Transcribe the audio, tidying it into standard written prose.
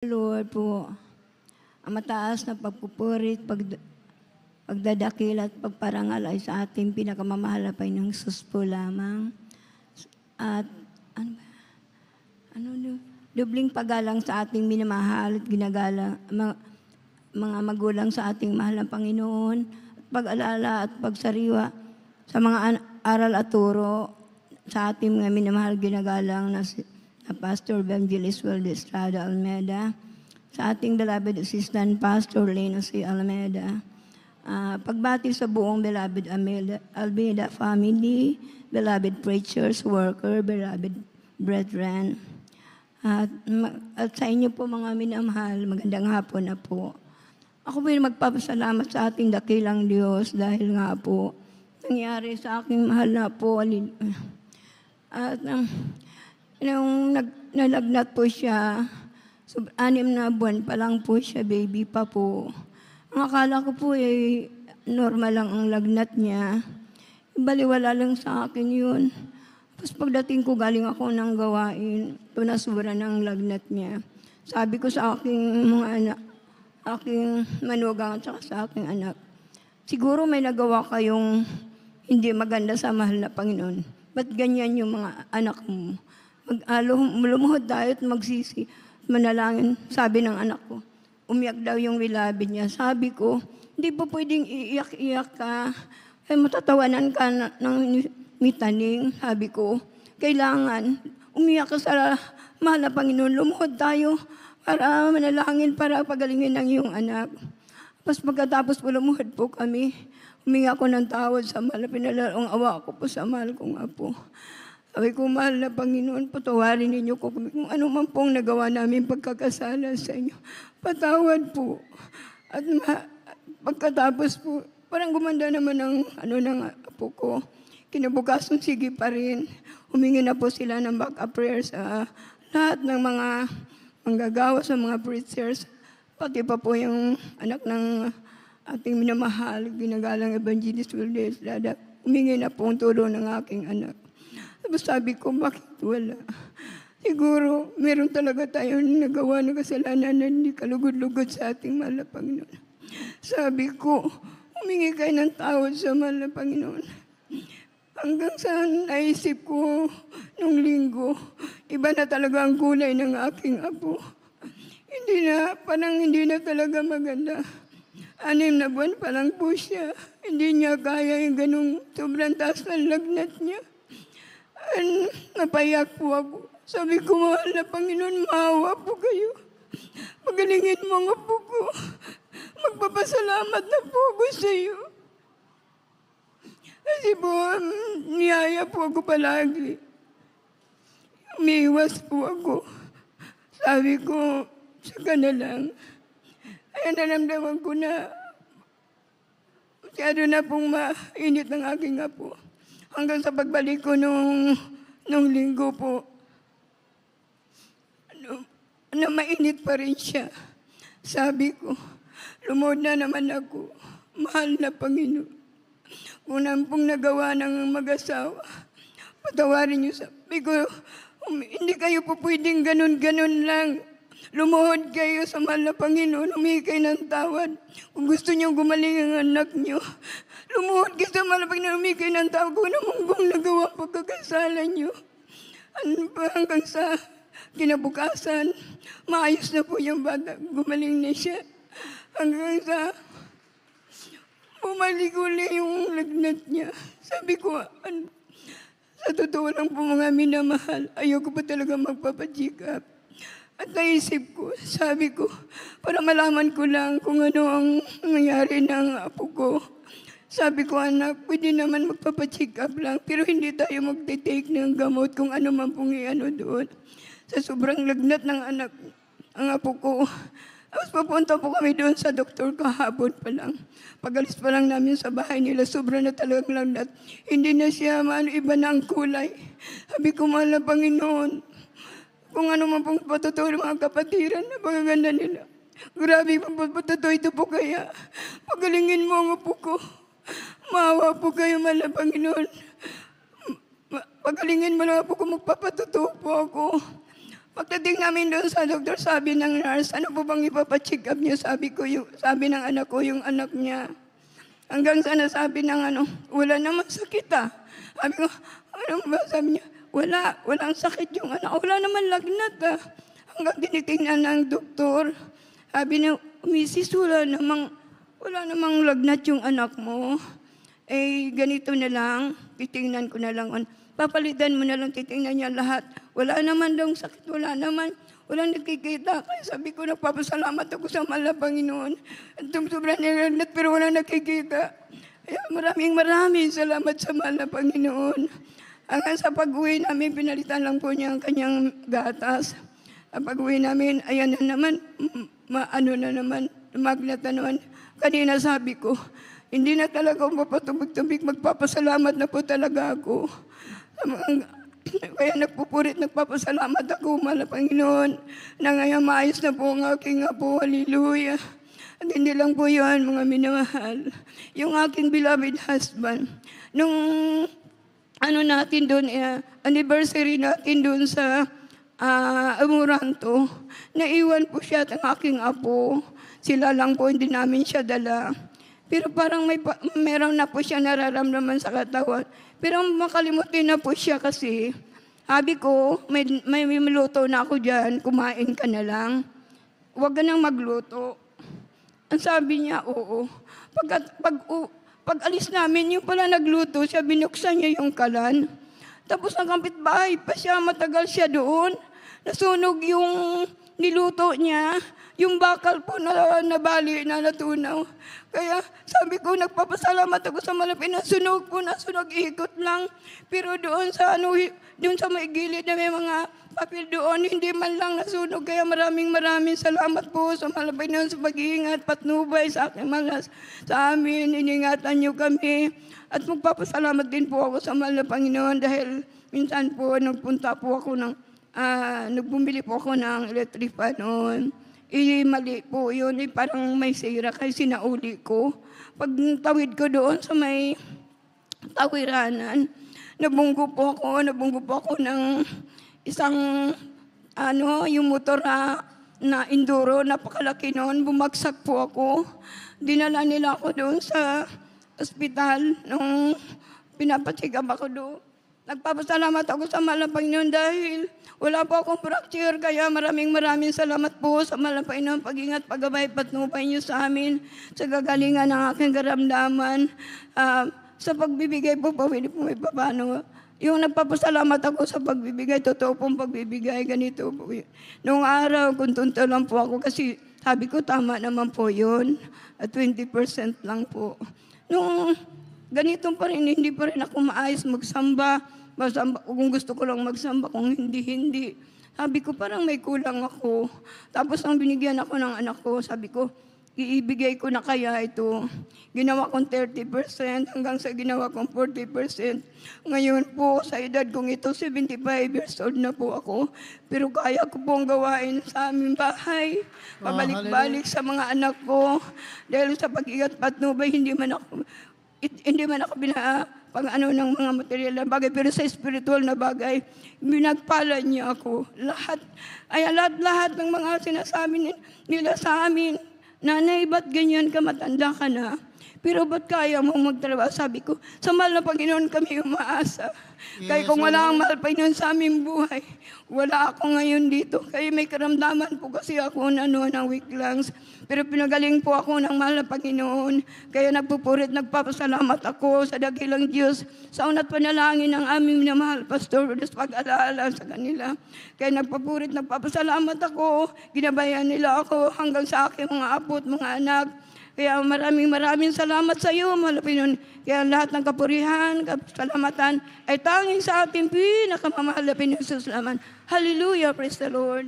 Lord po, ang mataas na pagpupuri, pagdadakil at pagparangal ay sa ating pinakamamahal na Panginoong Hesus po lamang. At dubling paggalang sa ating minamahal at ginagalang mga magulang sa ating mahal na Panginoon, at pag-alala at pagsariwa sa mga aral at turo sa ating mga minamahal ginagalang na Pastor Evangelist Waldo Estrada Almeida, sa ating beloved assistant Pastor Leno C. Almeida, pagbati sa buong beloved Almeida family, beloved preachers, worker, beloved brethren, at sa inyo po mga minamahal, magandang hapon na po. Ako po yung magpapasalamat sa ating dakilang Diyos dahil nga po nangyari sa aking mahal na po. At nung nalagnat po siya, 6 na buwan pa lang po siya, baby pa po. Ang akala ko po normal lang ang lagnat niya. Baliwala lang sa akin yun. Tapos pagdating ko, galing ako ng gawain, tunasura ng lagnat niya. Sabi ko sa aking mga anak, aking manugang at saka sa aking anak, siguro may nagawa kayong hindi maganda sa mahal na Panginoon. Ba't ganyan yung mga anak mo? Lumuhod tayo at magsisi, manalangin. Sabi ng anak ko, umiyak daw yung beloved niya. Sabi ko, hindi po pwedeng iiyak-iyak ka. Matatawanan ka ng mitaning. Sabi ko, kailangan umiyak ka sa mahal na Panginoon. Lumuhod tayo para manalangin, para pagalingin ng iyong anak. Tapos pagkatapos po lumuhod po kami, huminga ko ng tawad sa mahal na pinalalong awa ko po sa mahal kong apo. Sabi ko, mahal na Panginoon, patawarin ninyo ko kung ano man pong nagawa namin pagkakasala sa inyo. Patawad po. At pagkatapos po, parang gumanda naman ng apo ko. Kinabukasan, sige pa rin. Humingi na po sila ng backup prayers sa lahat ng mga manggagawa, sa mga preachers. Pati pa po yung anak ng ating minamahal, ginagalang Evangelist Waldo Estrada. Humingi na po ang tulong ng aking anak. Tapos sabi ko, bakit wala? Siguro, meron talaga tayong nagawa ng kasalanan na hindi kalugod-lugod sa ating mahal na Panginoon. Sabi ko, humingi kayo ng tawad sa mahal na Panginoon. Hanggang sa naisip ko nung linggo, iba na talaga ang kulay ng aking apo. Parang hindi na talaga maganda. 6 na buwan pa lang po siya. Hindi niya kaya yung ganung sobrang taas ng lagnat niya. Napayak po ako. Sabi ko, mahal na Panginoon, maawa po kayo. Pagalingin mo nga po ko. Magpapasalamat na po ako sa iyo. Kasi po, niyaya po ako palagi. Umiiwas po ako. Sabi ko, saka na lang. Ay, naramdaman ko na masyado na pong mainit ng aking apo. Hanggang sa pagbalik ko nung linggo po, mainit pa rin siya. Sabi ko, lumuhod na naman ako. Mahal na Panginoon. Kung pong nagawa ng mag-asawa, patawarin niyo. Sabi ko, hindi kayo po pwedeng ganun-ganun lang. Lumuhod kayo sa mahal na Panginoon, humingi kayo ng tawad. Kung gusto niyo gumaling ang anak niyo, lumuhod kayo sa mahal na Panginoon, humingi kayo ng tawad. Kung naman kung nagawa pagkakasala niyo. Hanggang sa kinabukasan, maayos na po yung bata, gumaling na siya. Hanggang sa bumalik uli yung lagnat niya. Sabi ko, sa totoo lang po mga minamahal, ayoko pa talaga magpapacheck up. At naisip ko, sabi ko, para malaman ko lang kung ano ang nangyari ng apo ko. Sabi ko, anak, pwede naman magpapacheck up lang, pero hindi tayo magtitake ng gamot kung ano man pong iano doon. Sa sobrang lagnat ng anak, ang apo ko. Tapos papunta po kami doon sa doktor kahapon pa lang. Pag-alis pa lang namin sa bahay nila, sobrang na talagang lagnat. Hindi na siya iba na ang kulay. Sabi ko, mahal na Panginoon, kung ano man pong patutuwa ng mga kapatiran, napakaganda nila. Grabe pong patutuwa ito po kaya. Pagalingin mo ang apo ko. Maawa po kayo, mahal na Panginoon. Pagalingin mo lang po kung magpapatutuwa po ako. Pagdating namin doon sa doktor, sabi ng nurse, ano po bang ipapacheck up niyo? Sabi ng anak ko, yung anak niya. Hanggang sa nasabi ng wala naman sakit ah. Sabi ko, ano ba? Sabi niya, walang sakit yung anak. Wala naman lagnat ah. Hanggang tinitingnan ng doktor. Sabi niya, Mrs., wala namang lagnat yung anak mo. Eh, ganito na lang, titingnan ko na lang. Papalitan mo na lang, titingnan niya lahat. Wala naman daw sakit, walang nakikita. Kaya sabi ko, nagpapasalamat ako sa mahal na Panginoon. Itong sobrang nilagnat pero walang nakikita. Kaya maraming salamat sa mahal na Panginoon. Hanggang sa pag-uwi namin, pinalitan lang po niya ang kanyang gatas. Ang pag-uwi namin, ayan na naman, magnat na naman. Kanina sabi ko, hindi na talaga ako mapatubig-tubig, magpapasalamat na po talaga ako. Kaya nagpapasalamat ako, mahal na Panginoon, na ngayon maayos na po ang aking apo, hallelujah. At hindi lang po yun, mga minamahal. Yung aking beloved husband, nung natin doon, anniversary natin doon sa Amoranto, naiwan po siya at ang aking apo. Sila lang po, hindi namin siya dala. Pero parang meron na po siya nararamdaman sa katawan. Pero makalimutin na po siya kasi sabi ko, may luto na ako dyan, kumain ka na lang. Huwag ka nang magluto. Ang sabi niya, oo. Pag alis namin, yung pala nagluto siya, binuksan niya yung kalan. Tapos ang kapitbahay pa siya, matagal siya doon. Nasunog yung niluto niya. Yung bakal po na nabali, na natunaw. Kaya sabi ko, nagpapasalamat ako sa malapit na sunog po, nasunog, ikot lang. Pero doon sa may gilid na may mga papel doon, hindi man lang nasunog. Kaya maraming salamat po sa malapit na sa pag-iingat, patnubay sa aking sa amin. Iningatan niyo kami. At magpapasalamat din po ako sa mahal na Panginoon dahil minsan po nagpunta po ako nagbumili po ako ng electric fan noon. Mali po yun, parang may sira kaya sinauli ko. Pag tawid ko doon sa may tawiranan, nabunggo po ako ng isang, yung motor na enduro, napakalaki noon, bumagsak po ako. Dinala nila ako doon sa ospital nung pinapacheck up ako doon. Nagpapasalamat ako sa mahal na Panginoon dahil wala po akong fracture, kaya maraming salamat po sa mahal na Panginoon, pag-ingat, paggabay, patnubay niyo sa amin, sa gagalingan ng aking karamdaman. Sa pagbibigay po, pwede po may paano. Yung nagpapasalamat ako sa pagbibigay, totoo pong pagbibigay, ganito po yun. Noong araw, kuntunto lang po ako kasi sabi ko, tama naman po yun, at 20% lang po. Nung ganito pa rin, hindi pa rin ako maayos magsamba. Kung gusto ko lang magsamba, kung hindi. Sabi ko, parang may kulang ako. Tapos nang binigyan ako ng anak ko, sabi ko, iibigay ko na kaya ito. Ginawa kong 30% hanggang sa ginawa kong 40%. Ngayon po, sa edad kong ito, 75 years old na po ako. Pero kaya ko pong gawain sa aming bahay. Pabalik-balik sa mga anak ko. Dahil sa pag-ingat patnubay, hindi man ako ng mga material na bagay, pero sa spiritual na bagay, binagpala niya ako. Lahat ng mga sinasabi nila sa amin, nanay, ba't ganyan ka, matanda ka na? Pero ba't kaya mong magtrabaho? Sabi ko, sa mahal na Panginoon kami umaasa. Kaya kung wala ang mahal Panginoon sa aming buhay, wala ako ngayon dito. Kaya may karamdaman po kasi ako ng weak lungs. Pero pinagaling po ako ng mahal na Panginoon. Kaya nagpapasalamat ako sa dakilang Diyos sa unat panalangin ng aming minamahal Pastor Rodas, pag-alala sa kanila. Kaya nagpapasalamat ako. Ginabayan nila ako hanggang sa aking mga apo at mga anak. Kaya maraming salamat sa iyo, mahal na Panginoon. Kaya lahat ng kapurihan, kasalamatan ay tanging sa ating pinakamamahal na Panginoon. Hallelujah, praise the Lord.